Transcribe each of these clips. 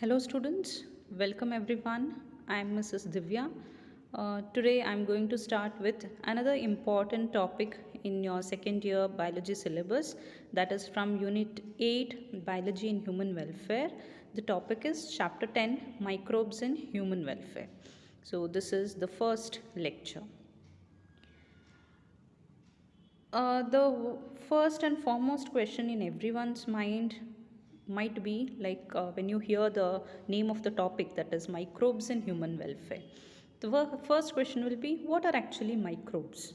Hello students, welcome everyone. I am Mrs. Divya. Today I am going to start with another important topic in your second year biology syllabus, that is from unit 8 biology and human welfare. The topic is chapter 10 microbes in human welfare. So this is the first lecture. The first and foremost question in everyone's mind might be like when you hear the name of the topic, that is microbes in human welfare. The first question will be, what are actually microbes?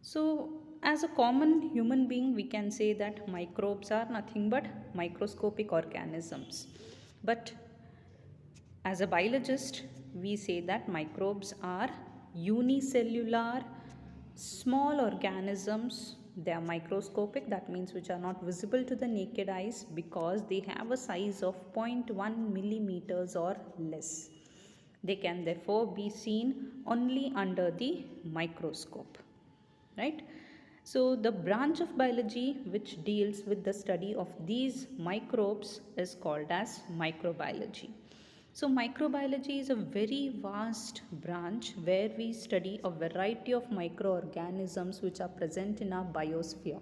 So, as a common human being, we can say that microbes are nothing but microscopic organisms. But as a biologist, we say that microbes are unicellular small organisms. They are microscopic, that means which are not visible to the naked eyes because they have a size of 0.1 millimeters or less. They can therefore be seen only under the microscope, right? So the branch of biology which deals with the study of these microbes is called as microbiology. So microbiology is a very vast branch where we study a variety of microorganisms which are present in our biosphere.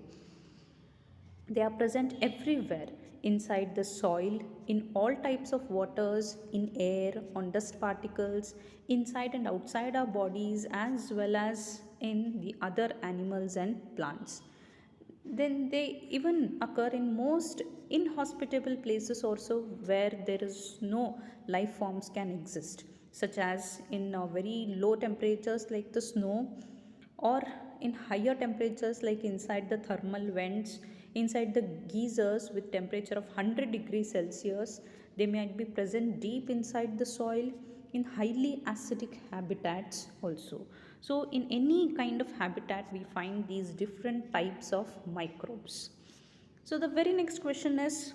They are present everywhere, inside the soil, in all types of waters, in air, on dust particles, inside and outside our bodies, as well as in the other animals and plants. Then they even occur in most inhospitable places also, where there is no life forms can exist, such as in very low temperatures like the snow, or in higher temperatures like inside the thermal vents, inside the geysers with temperature of 100 degrees Celsius. They might be present deep inside the soil, in highly acidic habitats also. So in any kind of habitat we find these different types of microbes. So the very next question is,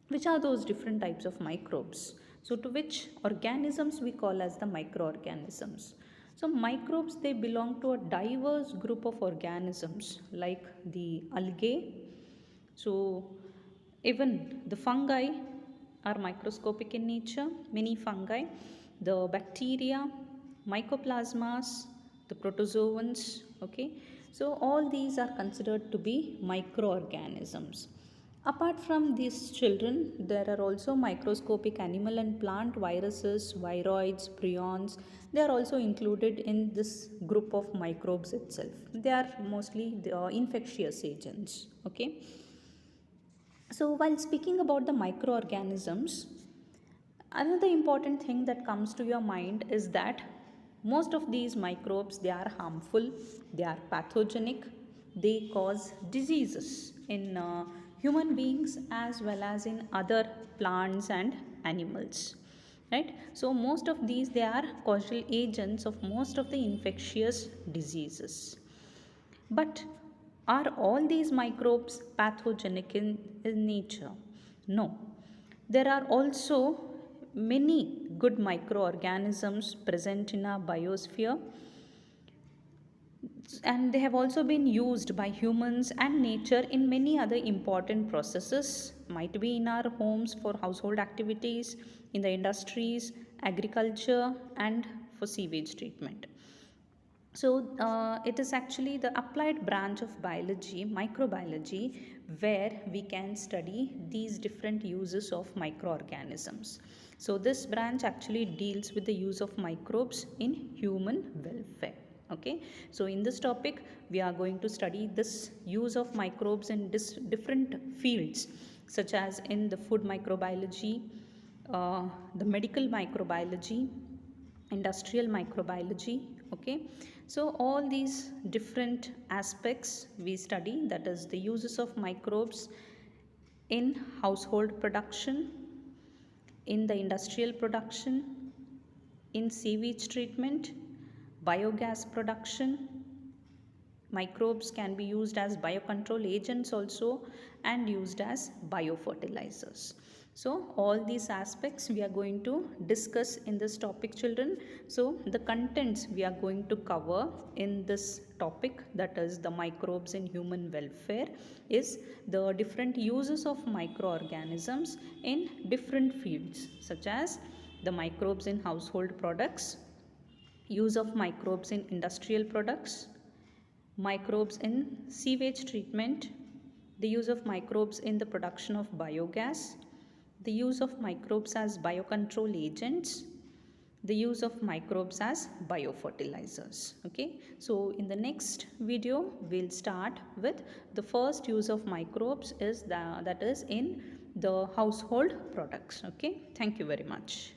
which are those different types of microbes? So to which organisms we call as the microorganisms? So microbes, they belong to a diverse group of organisms like the algae. So even the fungi are microscopic in nature, many fungi, the bacteria, mycoplasmas, the protozoans, okay. So all these are considered to be microorganisms. Apart from these children, there are also microscopic animal and plant viruses, viroids, prions. They are also included in this group of microbes itself. They are mostly the infectious agents, okay. So while speaking about the microorganisms, another important thing that comes to your mind is that most of these microbes, they are harmful, they are pathogenic, they cause diseases in human beings as well as in other plants and animals, right? So most of these, they are causal agents of most of the infectious diseases. But are all these microbes pathogenic in nature? No. There are also many good microorganisms present in our biosphere, and they have also been used by humans and nature in many other important processes, might be in our homes for household activities, in the industries, agriculture, and for sewage treatment. So, it is actually the applied branch of biology, microbiology, where we can study these different uses of microorganisms. So, this branch actually deals with the use of microbes in human welfare. Okay, so in this topic, we are going to study this use of microbes in different fields, such as in the food microbiology, the medical microbiology, industrial microbiology, okay. So all these different aspects we study, that is the uses of microbes in household production, in the industrial production, in sewage treatment, biogas production. Microbes can be used as biocontrol agents also, and used as biofertilizers. So all these aspects we are going to discuss in this topic, children. So the contents we are going to cover in this topic, that is the microbes in human welfare, is the different uses of microorganisms in different fields, such as the microbes in household products, use of microbes in industrial products, microbes in sewage treatment, the use of microbes in the production of biogas, the use of microbes as biocontrol agents, the use of microbes as biofertilizers. Okay, so in the next video we'll start with the first use of microbes is that is in the household products. Okay, thank you very much.